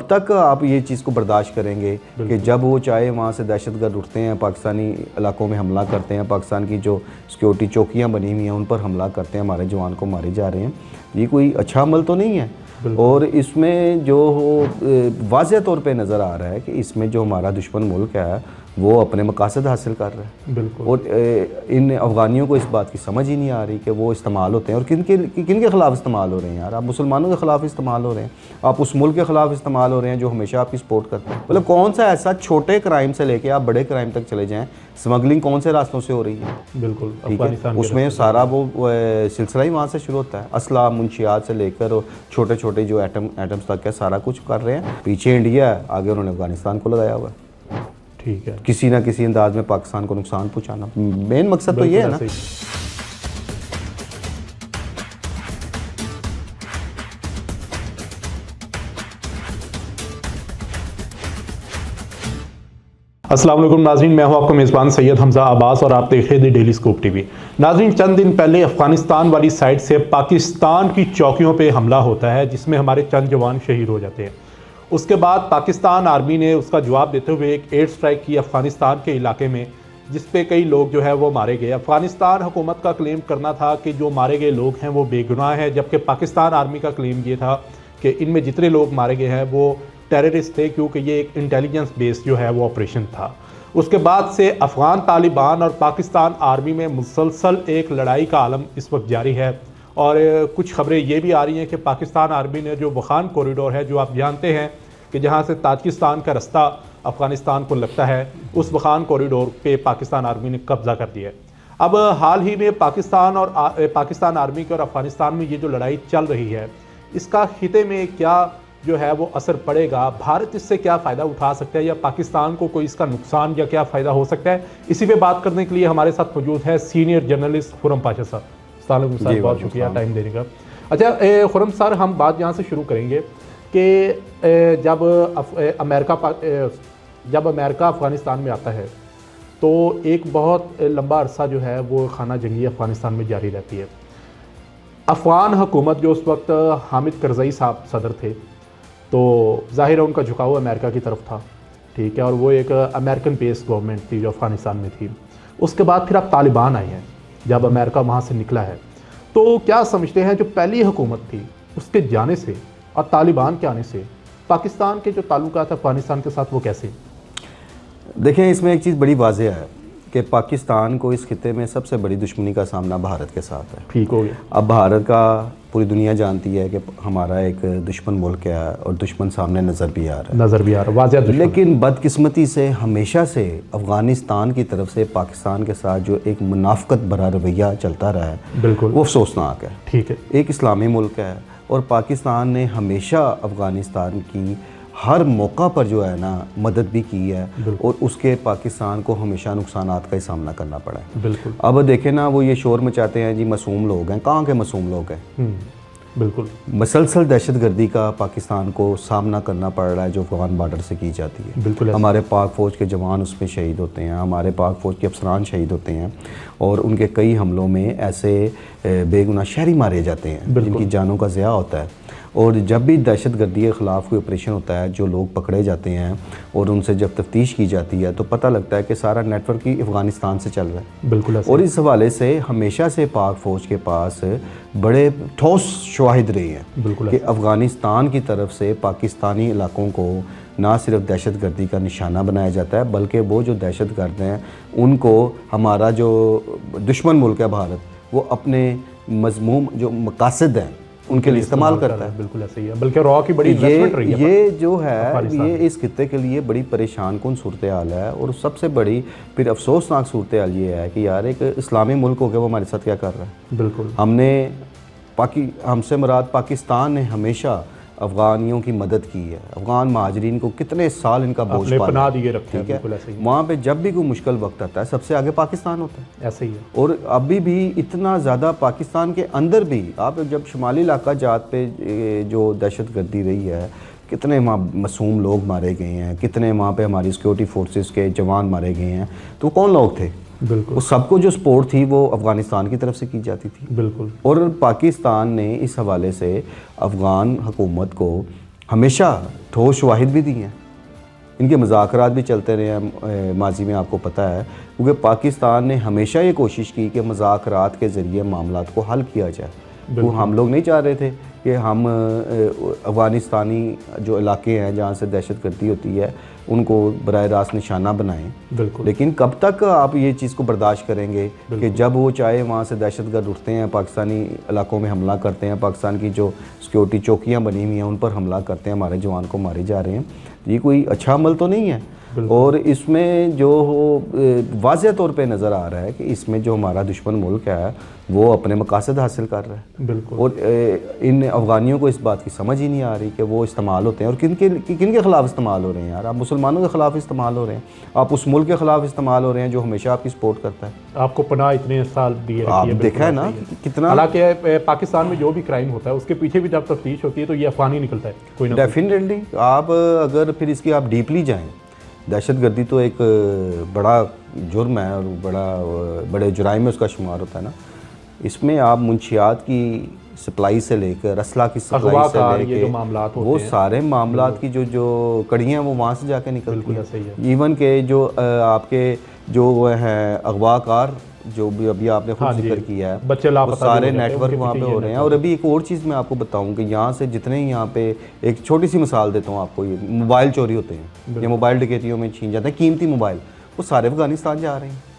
کب تک آپ یہ چیز کو برداشت کریں گے کہ جب وہ چاہے وہاں سے دہشت گرد اٹھتے ہیں، پاکستانی علاقوں میں حملہ کرتے ہیں، پاکستان کی جو سیکیورٹی چوکیاں بنی ہوئی ہیں ان پر حملہ کرتے ہیں، ہمارے جوان کو مارے جا رہے ہیں. یہ کوئی اچھا عمل تو نہیں ہے. اور اس میں جو واضح طور پہ نظر آ رہا ہے کہ اس میں جو ہمارا دشمن ملک ہے وہ اپنے مقاصد حاصل کر رہا ہے. بالکل. اور ان افغانیوں کو اس بات کی سمجھ ہی نہیں آ رہی کہ وہ استعمال ہوتے ہیں. اور کن کے خلاف استعمال ہو رہے ہیں یار؟ آپ مسلمانوں کے خلاف استعمال ہو رہے ہیں، آپ اس ملک کے خلاف استعمال ہو رہے ہیں جو ہمیشہ آپ کی سپورٹ کرتے ہیں. مطلب کون سا ایسا چھوٹے کرائم سے لے کے آپ بڑے کرائم تک چلے جائیں، اسمگلنگ کون سے راستوں سے ہو رہی ہے؟ بالکل. ٹھیک ہے، اس میں سارا وہ سلسلہ ہی وہاں سے شروع ہوتا ہے. اسلحہ منشیات سے لے کر چھوٹے چھوٹے جو ایٹمز تک ہے سارا کچھ کر رہے ہیں. پیچھے انڈیا ہے، آگے انہوں نے افغانستان کو لگایا ہوا ہے. ٹھیک ہے، کسی نہ کسی انداز میں پاکستان کو نقصان پہنچانا مین مقصد تو یہ ہے نا. السلام علیکم ناظرین، میں ہوں آپ کا میزبان سید حمزہ عباس اور آپ دیکھ رہے ہیں ڈیلی اسکوپ ٹی وی. ناظرین، چند دن پہلے افغانستان والی سائڈ سے پاکستان کی چوکیوں پہ حملہ ہوتا ہے جس میں ہمارے چند جوان شہید ہو جاتے ہیں. اس کے بعد پاکستان آرمی نے اس کا جواب دیتے ہوئے ایک ایئر سٹرائک کی افغانستان کے علاقے میں، جس پہ کئی لوگ جو ہے وہ مارے گئے. افغانستان حکومت کا کلیم کرنا تھا کہ جو مارے گئے لوگ ہیں وہ بے گناہ ہیں، جبکہ پاکستان آرمی کا کلیم یہ تھا کہ ان میں جتنے لوگ مارے گئے ہیں وہ ٹیررسٹ تھے، کیونکہ یہ ایک انٹیلیجنس بیس جو ہے وہ آپریشن تھا. اس کے بعد سے افغان طالبان اور پاکستان آرمی میں مسلسل ایک لڑائی کا عالم اس وقت جاری ہے. اور کچھ خبریں یہ بھی آ رہی ہیں کہ پاکستان آرمی نے جو وخان کوریڈور ہے، جو آپ جانتے ہیں کہ جہاں سے تاجکستان کا رستہ افغانستان کو لگتا ہے، اس وخان کوریڈور پہ پاکستان آرمی نے قبضہ کر دیا ہے. اب حال ہی میں پاکستان آرمی کے اور افغانستان میں یہ جو لڑائی چل رہی ہے، اس کا خطے میں کیا جو ہے وہ اثر پڑے گا؟ بھارت اس سے کیا فائدہ اٹھا سکتا ہے، یا پاکستان کو کوئی اس کا نقصان یا کیا فائدہ ہو سکتا ہے؟ اسی پہ بات کرنے کے لیے ہمارے ساتھ موجود ہے سینئر جرنلسٹ خرم پاشا صاحب. السلام علیکم صاحب، بہت شکریہ ٹائم دینے کا. اچھا خرم صاحب، ہم بات یہاں سے شروع کریں گے کہ جب امریکہ افغانستان میں آتا ہے تو ایک بہت لمبا عرصہ جو ہے وہ خانہ جنگی افغانستان میں جاری رہتی ہے. افغان حکومت جو اس وقت حامد کرزئی صاحب صدر تھے، تو ظاہر ہے ان کا جھکاؤ امریکہ کی طرف تھا. ٹھیک ہے، اور وہ ایک امریکن بیس گورنمنٹ تھی جو افغانستان میں تھی. اس کے بعد پھر اب طالبان آئے ہیں جب امریکہ وہاں سے نکلا ہے. تو کیا سمجھتے ہیں جو پہلی حکومت تھی اس کے جانے سے اور طالبان کے آنے سے پاکستان کے جو تعلقات افغانستان کے ساتھ وہ کیسے؟ دیکھیں، اس میں ایک چیز بڑی واضح ہے کہ پاکستان کو اس خطے میں سب سے بڑی دشمنی کا سامنا بھارت کے ساتھ ہے. ٹھیک ہو گیا. اب بھارت کا پوری دنیا جانتی ہے کہ ہمارا ایک دشمن ملک ہے اور دشمن سامنے نظر بھی آ رہا ہے، واضح دشمن. لیکن بدقسمتی سے ہمیشہ سے افغانستان کی طرف سے پاکستان کے ساتھ جو ایک منافقت بھرا رویہ چلتا رہا ہے، بالکل وہ افسوسناک ہے. ٹھیک ہے، ایک اسلامی ملک ہے اور پاکستان نے ہمیشہ افغانستان کی ہر موقع پر جو ہے نا مدد بھی کی ہے، اور اس کے پاکستان کو ہمیشہ نقصانات کا ہی سامنا کرنا پڑا ہے. بالکل. اب دیکھیں نا، وہ یہ شور مچاتے ہیں جی معصوم لوگ ہیں. کہاں کے معصوم لوگ ہیں؟ بالکل. مسلسل دہشت گردی کا پاکستان کو سامنا کرنا پڑ رہا ہے جو افغان بارڈر سے کی جاتی ہے. بالکل. ہمارے پاک فوج کے جوان اس میں شہید ہوتے ہیں، ہمارے پاک فوج کے افسران شہید ہوتے ہیں، اور ان کے کئی حملوں میں ایسے بے گناہ شہری مارے جاتے ہیں جن کی جانوں کا ضیاع ہوتا ہے. اور جب بھی دہشت گردی کے خلاف کوئی آپریشن ہوتا ہے، جو لوگ پکڑے جاتے ہیں اور ان سے جب تفتیش کی جاتی ہے تو پتہ لگتا ہے کہ سارا نیٹ ورک ہی افغانستان سے چل رہا ہے. بالکل. اور اس حوالے سے ہمیشہ سے پاک فوج کے پاس بڑے ٹھوس شواہد رہے ہیں کہ افغانستان کی طرف سے پاکستانی علاقوں کو نہ صرف دہشت گردی کا نشانہ بنایا جاتا ہے، بلکہ وہ جو دہشت گرد ہیں ان کو ہمارا جو دشمن ملک ہے بھارت، وہ اپنے مذموم جو مقاصد ہیں ان کے لیے استعمال کرتا ہے. بالکل ایسا ہی ہے، بلکہ را کی بڑی انویسٹمنٹ رہی ہے. یہ جو ہے یہ اس خطے کے لیے بڑی پریشان کن صورتحال ہے. اور سب سے بڑی پھر افسوسناک صورتحال یہ ہے کہ یار ایک اسلامی ملک ہو کے وہ ہمارے ساتھ کیا کر رہا ہے. بالکل. ہم سے مراد پاکستان نے ہمیشہ افغانیوں کی مدد کی ہے. افغان مہاجرین کو کتنے سال ان کا بوجھ پناہ دیے رکھتے ہیں. بالکل ایسا ہی. وہاں پہ جب بھی کوئی مشکل وقت آتا ہے سب سے آگے پاکستان ہوتا ہے. ایسا ہی ہے. اور ابھی بھی اتنا زیادہ پاکستان کے اندر بھی آپ جب شمالی علاقہ جات پہ جو دہشت گردی رہی ہے، کتنے وہاں معصوم لوگ مارے گئے ہیں، کتنے وہاں پہ ہماری سیکیورٹی فورسز کے جوان مارے گئے ہیں، تو کون لوگ تھے؟ بالکل. وہ سب کو جو سپورٹ تھی وہ افغانستان کی طرف سے کی جاتی تھی. بالکل. اور پاکستان نے اس حوالے سے افغان حکومت کو ہمیشہ ٹھوس شواہد بھی دی ہیں، ان کے مذاکرات بھی چلتے رہے ہیں ماضی میں، آپ کو پتہ ہے، کیونکہ پاکستان نے ہمیشہ یہ کوشش کی کہ مذاکرات کے ذریعے معاملات کو حل کیا جائے۔ وہ ہم لوگ نہیں چاہ رہے تھے کہ ہم افغانستانی جو علاقے ہیں جہاں سے دہشت گردی ہوتی ہے ان کو براہ راست نشانہ بنائیں، لیکن کب تک آپ یہ چیز کو برداشت کریں گے کہ جب وہ چاہے وہاں سے دہشت گرد اٹھتے ہیں، پاکستانی علاقوں میں حملہ کرتے ہیں، پاکستان کی جو سیکورٹی چوکیاں بنی ہوئی ہیں ان پر حملہ کرتے ہیں، ہمارے جوان کو مارے جا رہے ہیں، یہ کوئی اچھا عمل تو نہیں ہے۔ اور اس میں جو واضح طور پہ نظر آ رہا ہے کہ اس میں جو ہمارا دشمن ملک ہے وہ اپنے مقاصد حاصل کر رہا ہے، اور ان افغانیوں کو اس بات کی سمجھ ہی نہیں آ رہی کہ وہ استعمال ہوتے ہیں، اور کن کے خلاف استعمال ہو رہے ہیں یار؟ آپ مسلمانوں کے خلاف استعمال ہو رہے ہیں، آپ اس ملک کے خلاف استعمال ہو رہے ہیں جو ہمیشہ آپ کی سپورٹ کرتا ہے۔ آپ کو پناہ اتنے سال دیے، آپ دیکھا ہے نا کتنا، حالانکہ پاکستان میں جو بھی کرائم ہوتا ہے اس کے پیچھے بھی جب تفتیش ہوتی ہے تو یہ افغانی نکلتا ہے کوئی نہ ڈیفینیٹلی۔ آپ اگر پھر اس کی آپ ڈیپلی جائیں، دہشت گردی تو ایک بڑا جرم ہے اور بڑے جرائم میں اس کا شمار ہوتا ہے نا۔ اس میں آپ منشیات کی سپلائی سے لے کر اسلحہ کی سپلائی سے لے کے وہ سارے معاملات کی جو کڑیاں ہیں وہ وہاں سے جا کے نکلتی ہیں، ایون کہ جو آپ کے جو ہیں اغوا کار جو بھی ابھی آپ نے خود ذکر کیا ہے، وہ سارے نیٹ ورک وہاں پہ ہو رہے ہیں۔ اور ابھی ایک اور چیز میں آپ کو بتاؤں کہ یہاں سے جتنے یہاں پہ ایک چھوٹی سی مثال دیتا ہوں آپ کو، یہ موبائل چوری ہوتے ہیں یا موبائل ڈکیتیوں میں چھین جاتے ہیں قیمتی موبائل، وہ سارے افغانستان جا رہے ہیں،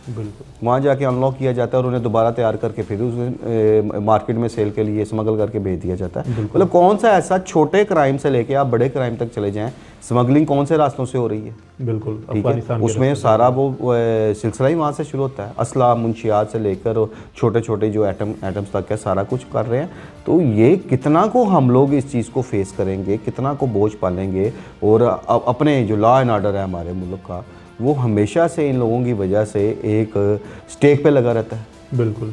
وہاں جا کے ان لاک کیا جاتا ہے اور انہیں دوبارہ تیار کر کے پھر اس مارکیٹ میں سیل کے لیے اسمگل کر کے بھیج دیا جاتا ہے۔ مطلب کون سا ایسا چھوٹے کرائم سے لے کے آپ بڑے کرائم تک چلے جائیں، اسمگلنگ کون سے راستوں سے ہو رہی ہے؟ بالکل، ٹھیک ہے، اس میں سارا وہ سلسلہ ہی وہاں سے شروع ہوتا ہے، اسلحہ منشیات سے لے کر چھوٹے چھوٹے جو ایٹمز تک ہے سارا کچھ کر رہے ہیں۔ تو یہ کتنا کو ہم لوگ اس چیز کو فیس کریں گے، کتنا کو بوجھ پالیں گے، اور اپنے جو لا اینڈ آرڈر ہے ہمارے ملک کا وہ ہمیشہ سے ان لوگوں کی وجہ سے ایک سٹیک پہ لگا رہتا ہے۔ بالکل،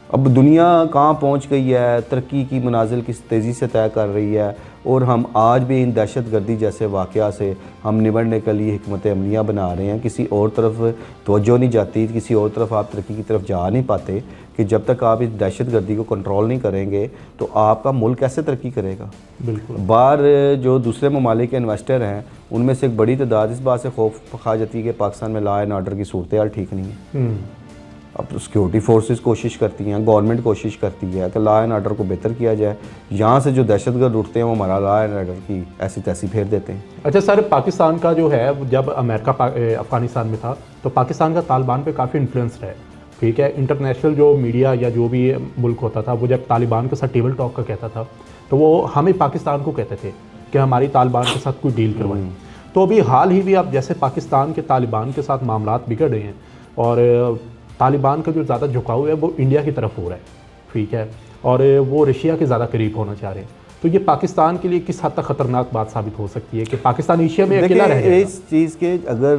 اب دنیا کہاں پہنچ گئی ہے، ترقی کی منازل کس تیزی سے طے کر رہی ہے، اور ہم آج بھی ان دہشت گردی جیسے واقعہ سے ہم نمٹنے کے لیے حکمت عملیاں بنا رہے ہیں، کسی اور طرف توجہ نہیں جاتی، کسی اور طرف آپ ترقی کی طرف جا نہیں پاتے، کہ جب تک آپ اس دہشت گردی کو کنٹرول نہیں کریں گے تو آپ کا ملک کیسے ترقی کرے گا؟ بالکل، باہر جو دوسرے ممالک کے انویسٹر ہیں ان میں سے ایک بڑی تعداد اس بات سے خوف کھا جاتی ہے کہ پاکستان میں لا اینڈ آرڈر کی صورتحال ٹھیک نہیں ہے۔ اب سیکورٹی فورسز کوشش کرتی ہیں، گورنمنٹ کوشش کرتی ہے کہ لا اینڈ آرڈر کو بہتر کیا جائے، یہاں سے جو دہشت گرد اٹھتے ہیں وہ ہمارا لا اینڈ آرڈر کی ایسی تیسی پھیر دیتے ہیں۔ اچھا سر، پاکستان کا جو ہے جب امریکہ افغانستان میں تھا تو پاکستان کا طالبان پہ کافی انفلوئنس ہے، ٹھیک ہے، انٹرنیشنل جو میڈیا یا جو بھی ملک ہوتا تھا وہ جب طالبان کے ساتھ ٹیبل ٹاک کا کہتا تھا تو وہ ہمیں پاکستان کو کہتے تھے کہ ہماری طالبان کے ساتھ کوئی ڈیل کروائیں۔ تو ابھی حال ہی بھی اب جیسے پاکستان کے طالبان کے ساتھ معاملات بگڑ رہے ہیں اور طالبان کا جو زیادہ جھکاؤ ہے وہ انڈیا کی طرف ہو رہا ہے، ٹھیک ہے، اور وہ رشیا کے زیادہ قریب ہونا چاہ رہے ہیں، تو یہ پاکستان کے لیے کس حد تک خطرناک بات ثابت ہو سکتی ہے کہ پاکستان ایشیا میں اکیلا رہ جائے گا؟ اس چیز کے اگر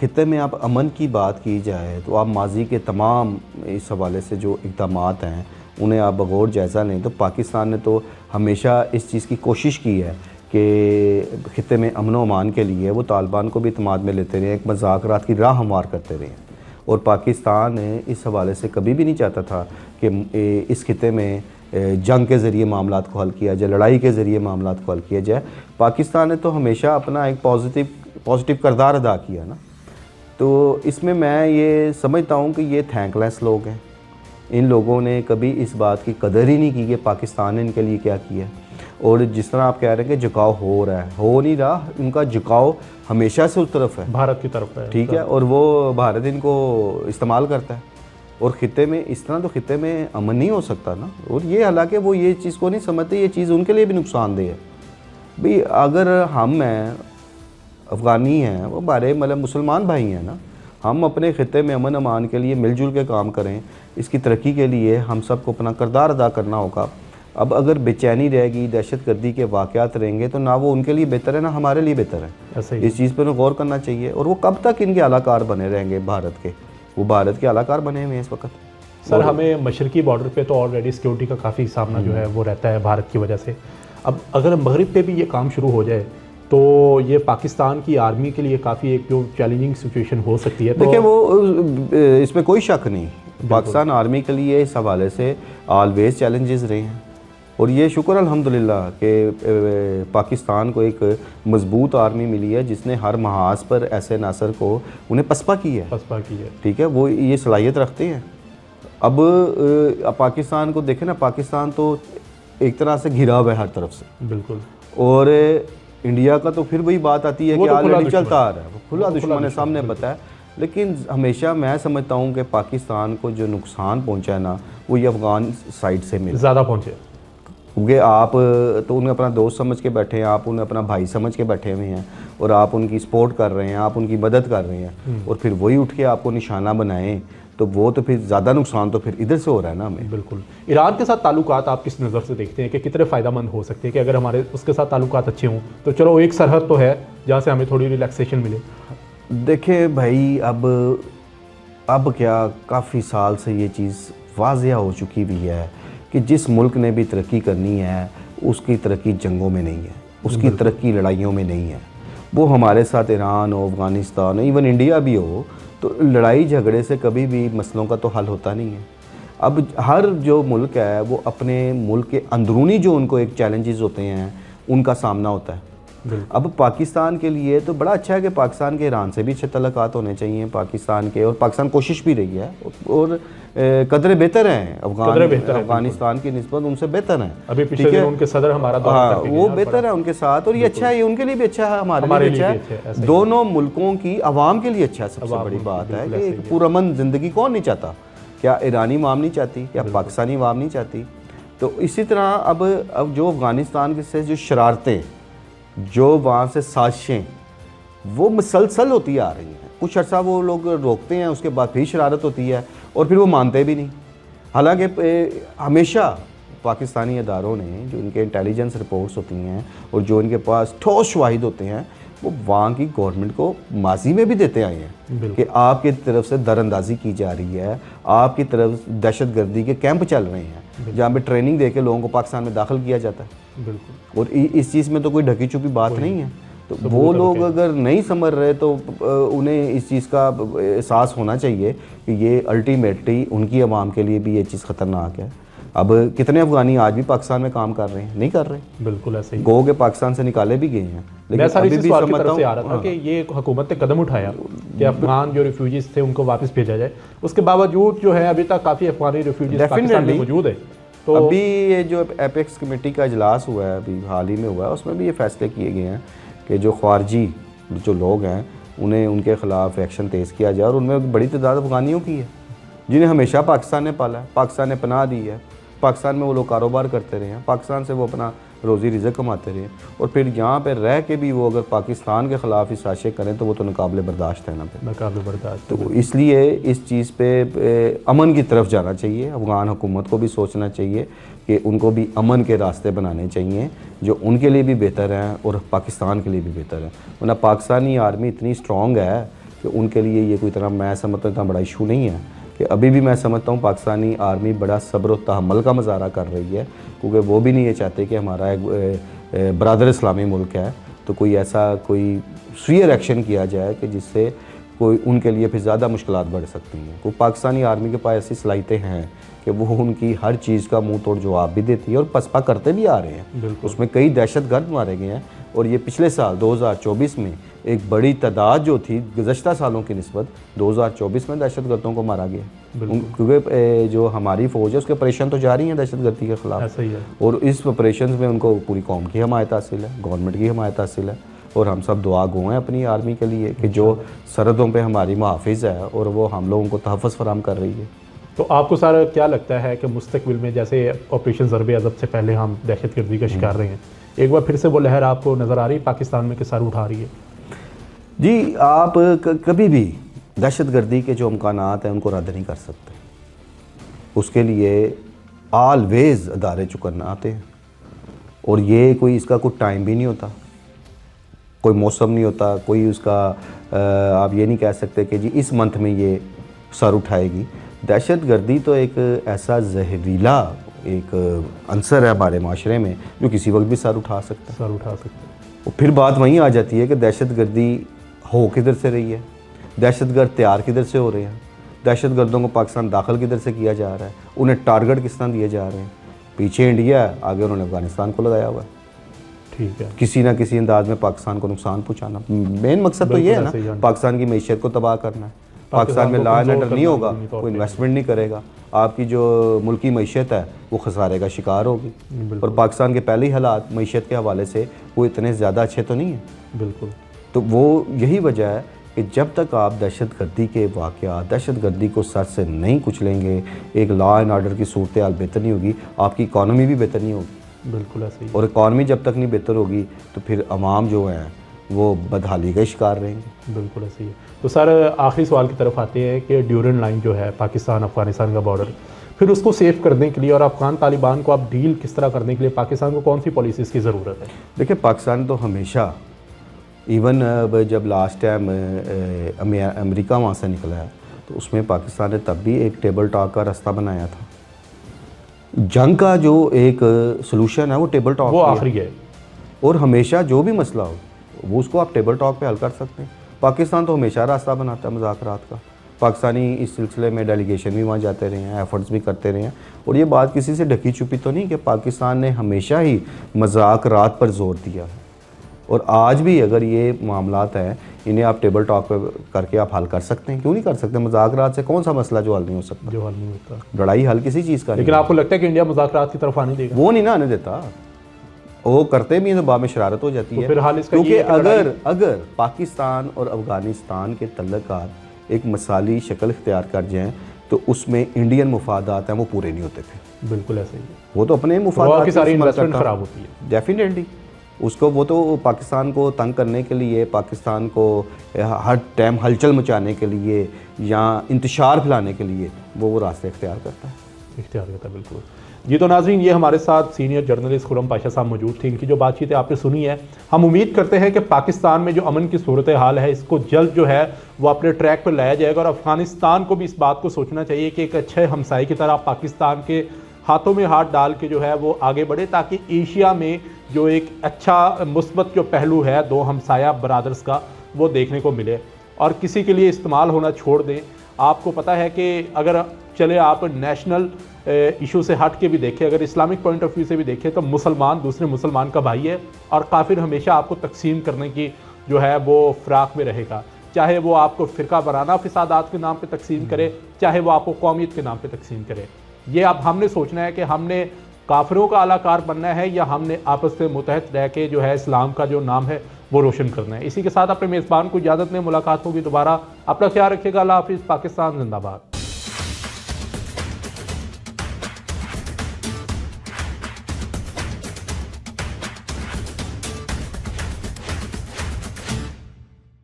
خطے میں آپ امن کی بات کی جائے تو آپ ماضی کے تمام اس حوالے سے جو اقدامات ہیں انہیں آپ بغور جائزہ لیں تو پاکستان نے تو ہمیشہ اس چیز کی کوشش کی ہے کہ خطے میں امن و امان کے لیے وہ طالبان کو بھی اعتماد میں لیتے رہے، ایک مذاکرات کی راہ ہموار کرتے رہے ہیں، اور پاکستان اس حوالے سے کبھی بھی نہیں چاہتا تھا کہ اس خطے میں جنگ کے ذریعے معاملات کو حل کیا جائے، لڑائی کے ذریعے معاملات کو حل کیا جائے۔ پاکستان نے تو ہمیشہ اپنا ایک پازیٹیو کردار ادا کیا نا، تو اس میں یہ سمجھتا ہوں کہ یہ تھینک لیس لوگ ہیں، ان لوگوں نے کبھی اس بات کی قدر ہی نہیں کی کہ پاکستان نے ان کے لیے کیا کیا ہے، اور جس طرح آپ کہہ رہے ہیں کہ جھکاؤ ہو رہا ہے، ہو نہیں رہا، ان کا جھکاؤ ہمیشہ سے اس طرف ہے، بھارت کی طرف ہے، ٹھیک ہے، اور وہ بھارت ان کو استعمال کرتا ہے، اور خطے میں اس طرح تو خطے میں امن نہیں ہو سکتا نا، اور یہ حالانکہ وہ یہ چیز کو نہیں سمجھتے، یہ چیز ان کے لیے بھی نقصان دہ ہے۔ بھئی اگر ہم ہیں افغانی ہیں، وہ ہمارے مطلب مسلمان بھائی ہیں نا، ہم اپنے خطے میں امن امان کے لیے مل جل کے کام کریں، اس کی ترقی کے لیے ہم سب کو اپنا کردار ادا کرنا ہوگا۔ اب اگر بے چینی رہے گی، دہشت گردی کے واقعات رہیں گے تو نہ وہ ان کے لیے بہتر ہے نہ ہمارے لیے بہتر ہے، اس چیز پہ غور کرنا چاہیے۔ اور وہ کب تک ان کے اعلیٰ کار بنے رہیں گے بھارت کے، وہ بھارت کے اعلیٰ کار بنے ہوئے ہیں اس وقت۔ سر ہمیں مشرقی بارڈر پہ تو آلریڈی سیکورٹی کا کافی سامنا جو ہے وہ رہتا ہے بھارت کی وجہ سے، اب اگر مغرب پہ بھی یہ کام شروع ہو جائے تو یہ پاکستان کی آرمی کے لیے کافی ایک جو چیلنجنگ سچویشن ہو سکتی ہے۔ دیکھیں وہ اس میں کوئی شک نہیں، پاکستان آرمی کے لیے اس حوالے سے آلویز چیلنجز رہے ہیں، اور یہ شکر الحمدللہ کہ پاکستان کو ایک مضبوط آرمی ملی ہے جس نے ہر محاذ پر ایسے ناصر کو انہیں پسپا کی ہے، ٹھیک ہے، وہ یہ صلاحیت رکھتے ہیں۔ اب پاکستان کو دیکھیں نا، پاکستان تو ایک طرح سے گھرا ہوا ہے ہر طرف سے، بالکل، اور انڈیا کا تو پھر وہی بات آتی ہے کہ آلریڈی چلتا آ رہا ہے، وہ کھلا دشمن ہے، سامنے بتایا۔ لیکن ہمیشہ میں سمجھتا ہوں کہ پاکستان کو جو نقصان پہنچا ہے نا، وہ یہ افغان سائڈ سے ملا، زیادہ پہنچے، کیونکہ آپ تو انہیں اپنا دوست سمجھ کے بیٹھے ہیں، آپ انہیں اپنا بھائی سمجھ کے بیٹھے ہوئے ہیں، اور آپ ان کی سپورٹ کر رہے ہیں، آپ ان کی مدد کر رہے ہیں، اور پھر وہی اٹھ کے آپ کو نشانہ بنائیں، تو وہ تو پھر زیادہ نقصان تو پھر ادھر سے ہو رہا ہے نا ہمیں۔ بالکل۔ ایران کے ساتھ تعلقات آپ کس نظر سے دیکھتے ہیں کہ کتنے فائدہ مند ہو سکتے ہیں کہ اگر ہمارے اس کے ساتھ تعلقات اچھے ہوں تو چلو ایک سرحد تو ہے جہاں سے ہمیں تھوڑی ریلیکسیشن ملے؟ دیکھیں بھائی، اب کیا کافی سال سے یہ چیز واضح ہو چکی بھی ہے کہ جس ملک نے بھی ترقی کرنی ہے اس کی ترقی جنگوں میں نہیں ہے، اس کی ترقی لڑائیوں میں نہیں ہے۔ وہ ہمارے ساتھ ایران ہو، افغانستان ہو، ایون انڈیا بھی ہو، تو لڑائی جھگڑے سے کبھی بھی مسئلوں کا تو حل ہوتا نہیں ہے۔ اب ہر جو ملک ہے وہ اپنے ملک کے اندرونی جو ان کو ایک چیلنجز ہوتے ہیں ان کا سامنا ہوتا ہے۔ اب پاکستان کے لیے تو بڑا اچھا ہے کہ پاکستان کے ایران سے بھی اچھے تعلقات ہونے چاہیے پاکستان کے، اور پاکستان کوشش بھی رہی ہے، اور قدرے بہتر ہیں افغانستان کی نسبت، ان سے بہتر ہیں۔ ابھی پچھلے دن ان کے صدر ہمارا دورہ کر کے گئے، وہ بہتر ہے ان کے ساتھ، اور یہ اچھا ہے، ان کے لیے بھی اچھا ہے، ہمارے لیے اچھا ہے، دونوں ملکوں کی عوام کے لیے اچھا ہے۔ سب سے بڑی بات ہے کہ ایک پرامن زندگی کون نہیں چاہتا؟ کیا ایرانی عوام نہیں چاہتی؟ کیا پاکستانی عوام نہیں چاہتی؟ تو اسی طرح اب جو افغانستان سے جو شرارتیں، جو وہاں سے سازشیں، وہ مسلسل ہوتی آ رہی ہیں۔ کچھ عرصہ وہ لوگ روکتے ہیں، اس کے بعد پھر شرارت ہوتی ہے، اور پھر وہ مانتے بھی نہیں۔ حالانکہ ہمیشہ پاکستانی اداروں نے جو ان کے انٹیلیجنس رپورٹس ہوتی ہیں اور جو ان کے پاس ٹھوس شواہد ہوتے ہیں، وہ وہاں کی گورنمنٹ کو ماضی میں بھی دیتے آئے ہیں کہ آپ کی طرف سے در اندازی کی جا رہی ہے، آپ کی طرف دہشت گردی کے کیمپ چل رہے ہیں جہاں پہ ٹریننگ دے کے لوگوں کو پاکستان میں داخل کیا جاتا ہے۔ بالکل، اور اس چیز میں تو کوئی ڈھکی چھپی بات نہیں ہے۔ تو وہ لوگ اگر نہیں سمجھ رہے تو انہیں اس چیز کا احساس ہونا چاہیے کہ یہ الٹیمیٹلی ان کی عوام کے لیے بھی یہ چیز خطرناک ہے۔ اب کتنے افغانی آج بھی پاکستان میں کام کر رہے ہیں؟ نہیں کر رہے، بالکل ایسے ہی گو کے پاکستان سے نکالے بھی گئے ہیں۔ میں ساری اسی سوال کی طرف سے آ رہا تھا کہ یہ حکومت نے قدم اٹھایا کہ افغان جو ریفیوجیز تھے ان کو واپس بھیجا جائے، اس کے باوجود جو ہے ابھی تک کافی افغانی ریفیوجیز پاکستان میں موجود ہے۔ تو ابھی یہ جو ایپیکس کمیٹی کا اجلاس ہوا ہے، ابھی حال ہی میں ہوا ہے، اس میں بھی یہ فیصلے کیے گئے ہیں کہ جو خارجی جو لوگ ہیں انہیں ان کے خلاف ایکشن تیز کیا جائے، اور ان میں بڑی تعداد افغانیوں کی ہے جنہیں ہمیشہ پاکستان نے پالا ہے، پاکستان نے پناہ دی ہے، پاکستان میں وہ لوگ کاروبار کرتے رہے ہیں، پاکستان سے وہ اپنا روزی رزق کماتے رہے، اور پھر یہاں پہ رہ کے بھی وہ اگر پاکستان کے خلاف اس سازشیں کریں تو وہ تو ناقابل برداشت ہے نا پھر ناقابل برداشت۔ تو اس لیے اس چیز پہ امن کی طرف جانا چاہیے، افغان حکومت کو بھی سوچنا چاہیے کہ ان کو بھی امن کے راستے بنانے چاہیے جو ان کے لیے بھی بہتر ہیں اور پاکستان کے لیے بھی بہتر ہے۔ ورنہ پاکستانی آرمی اتنی اسٹرانگ ہے کہ ان کے لیے یہ کوئی طرح میں سمجھتا ہوں اتنا بڑا ایشو نہیں ہے، کہ ابھی بھی میں سمجھتا ہوں پاکستانی آرمی بڑا صبر و تحمل کا مظاہرہ کر رہی ہے، کیونکہ وہ بھی نہیں یہ چاہتے کہ ہمارا ایک برادر اسلامی ملک ہے تو کوئی ایسا کوئی سوئر ایکشن کیا جائے کہ جس سے کوئی ان کے لیے پھر زیادہ مشکلات بڑھ سکتی ہیں۔ کوئی پاکستانی آرمی کے پاس ایسی صلاحیتیں ہیں کہ وہ ان کی ہر چیز کا منہ توڑ جواب بھی دیتی ہے اور پسپا کرتے بھی آ رہے ہیں۔ اس میں کئی دہشت گرد مارے گئے ہیں، اور یہ پچھلے سال 2024 میں ایک بڑی تعداد جو تھی گزشتہ سالوں کی نسبت 2024 میں دہشت گردوں کو مارا گیا، کیونکہ جو ہماری فوج ہے اس کے آپریشن تو جاری ہیں دہشت گردی کے خلاف، اور اس آپریشنز میں ان کو پوری قوم کی حمایت حاصل ہے، گورنمنٹ کی حمایت حاصل ہے، اور ہم سب دعا گو ہیں اپنی آرمی کے لیے کہ جو سرحدوں پہ ہماری محافظ ہے اور وہ ہم لوگوں کو تحفظ فراہم کر رہی ہے۔ تو آپ کو سر کیا لگتا ہے کہ مستقبل میں جیسے آپریشن ضرب عضب سے پہلے ہم دہشت گردی کا شکار رہے ہیں، ایک بار پھر سے وہ لہر آپ کو نظر آ رہی ہے پاکستان میں کہ سر اٹھا رہی ہے؟ جی، آپ کبھی بھی دہشت گردی کے جو امکانات ہیں ان کو رد نہیں کر سکتے، اس کے لیے آلویز ادارے چکرنا آتے ہیں، اور یہ کوئی اس کا کوئی ٹائم بھی نہیں ہوتا، کوئی موسم نہیں ہوتا، کوئی اس کا آپ یہ نہیں کہہ سکتے کہ جی اس منتھ میں یہ سر اٹھائے گی۔ دہشت گردی تو ایک ایسا زہریلا ایک عنصر ہے ہمارے معاشرے میں جو کسی وقت بھی سر اٹھا سکتا ہے۔ اور پھر بات وہیں آ جاتی ہے کہ دہشت گردی ہو کدھر سے رہی ہے، دہشت گرد تیار کدھر سے ہو رہے ہیں، دہشت گردوں کو پاکستان داخل کدھر سے کیا جا رہا ہے، انہیں ٹارگٹ کس طرح دیے جا رہے ہیں۔ پیچھے انڈیا ہے, آگے انہوں نے افغانستان کو لگایا ہوا ہے, ٹھیک ہے, کسی نہ کسی انداز میں پاکستان کو نقصان پہنچانا. مین مقصد تو یہ ہے نا, پاکستان کی معیشت کو تباہ کرنا ہے. پاکستان میں لا اینڈ آرڈر نہیں ہوگا, کوئی انویسٹمنٹ نہیں کرے گا, آپ کی جو ملکی معیشت ہے وہ خسارے کا شکار ہوگی. اور پاکستان کے پہلے حالات معیشت کے حوالے سے وہ اتنے زیادہ اچھے تو نہیں ہیں. بالکل. تو وہ یہی وجہ ہے کہ جب تک آپ دہشت گردی کے واقعات, دہشت گردی کو سر سے نہیں کچلیں گے, ایک لا اینڈ آرڈر کی صورتحال بہتر نہیں ہوگی, آپ کی اکانومی بھی بہتر نہیں ہوگی. بالکل ایسے ہی. اور اکانومی جب تک نہیں بہتر ہوگی تو پھر عوام جو ہیں وہ بدحالی کا شکار رہیں گے. بالکل ایسے ہی. تو سر آخری سوال کی طرف آتے ہیں کہ ڈیورنڈ لائن جو ہے پاکستان افغانستان کا بارڈر, پھر اس کو سیف کرنے کے لیے اور افغان طالبان کو اب ڈیل کس طرح کرنے کے لیے پاکستان کو کون سی پالیسیز کی ضرورت ہے؟ دیکھیں, پاکستان تو ہمیشہ ایون جب لاسٹ ٹائم امریکہ وہاں سے نکلا ہے تو اس میں پاکستان نے تب بھی ایک ٹیبل ٹاک کا راستہ بنایا تھا. جنگ کا جو ایک سلوشن ہے وہ ٹیبل ٹاک وہ آخری ہے, اور ہمیشہ جو بھی مسئلہ ہو وہ اس کو آپ ٹیبل ٹاک پہ حل کر سکتے ہیں. پاکستان تو ہمیشہ راستہ بناتا ہے مذاکرات کا. پاکستانی اس سلسلے میں ڈیلیگیشن بھی وہاں جاتے رہے ہیں, ایفرٹس بھی کرتے رہے ہیں, اور یہ بات کسی سے ڈھکی چھپی تو نہیں کہ پاکستان نے ہمیشہ ہی مذاکرات پر زور دیا ہے. اور آج بھی اگر یہ معاملات ہیں انہیں آپ ٹیبل ٹاک پہ کر کے آپ حل کر سکتے ہیں, کیوں نہیں کر سکتے؟ مذاکرات سے کون سا مسئلہ جو حل نہیں ہو سکتا؟ جو حل نہیں ہوتا. لڑائی حل کسی چیز کا نہیں. لیکن آپ کو لگتا ہے کہ انڈیا مذاکرات کی طرف آنے دے گا؟ وہ نہیں نا آنے دیتا, وہ کرتے بھی ہیں تو بعد میں شرارت ہو جاتی ہے. پھر حال اس کا یہ کیونکہ اگر پاکستان اور افغانستان کے تعلقات ایک مثالی شکل اختیار کر جائیں تو اس میں انڈین مفادات ہیں وہ پورے نہیں ہوتے پھر. بالکل ایسے ہی. وہ تو اپنے مفادات کی ساری انویسٹمنٹ خراب ہوتی ہے. ڈیفینیٹلی اس کو, وہ تو پاکستان کو تنگ کرنے کے لیے, پاکستان کو ہر ٹائم ہلچل مچانے کے لیے یا انتشار پھیلانے کے لیے وہ راستے اختیار کرتا ہے. بالکل. جی تو ناظرین, یہ ہمارے ساتھ سینئر جرنلسٹ خرم پاشا صاحب موجود تھے. ان کی جو بات چیت ہے آپ نے سنی ہے. ہم امید کرتے ہیں کہ پاکستان میں جو امن کی صورتحال ہے اس کو جلد جو ہے وہ اپنے ٹریک پر لایا جائے گا, اور افغانستان کو بھی اس بات کو سوچنا چاہیے کہ ایک اچھے ہمسائے کی طرح پاکستان کے ہاتھوں میں ہاتھ ڈال کے جو ہے وہ آگے بڑھے, تاکہ ایشیا میں جو ایک اچھا مثبت جو پہلو ہے دو ہمسایہ برادرز کا وہ دیکھنے کو ملے, اور کسی کے لیے استعمال ہونا چھوڑ دیں. آپ کو پتہ ہے کہ اگر چلے آپ نیشنل ایشو سے ہٹ کے بھی دیکھیں, اگر اسلامک پوائنٹ آف ویو سے بھی دیکھیں تو مسلمان دوسرے مسلمان کا بھائی ہے, اور کافر ہمیشہ آپ کو تقسیم کرنے کی جو ہے وہ فراق میں رہے گا, چاہے وہ آپ کو فرقہ وارانہ فسادات کے نام پہ تقسیم کرے, چاہے وہ آپ کو قومیت کے نام پہ تقسیم کرے. یہ اب ہم نے سوچنا ہے کہ ہم نے کافروں کا اعلیٰ کار بننا ہے یا ہم نے آپس سے متحد رہ کے جو ہے اسلام کا جو نام ہے وہ روشن کرنا ہے. اسی کے ساتھ اپنے میزبان کو اجازت میں ملاقات ہوگی دوبارہ. اپنا خیال رکھیے گا. اللہ حافظ. پاکستان زندہ باد.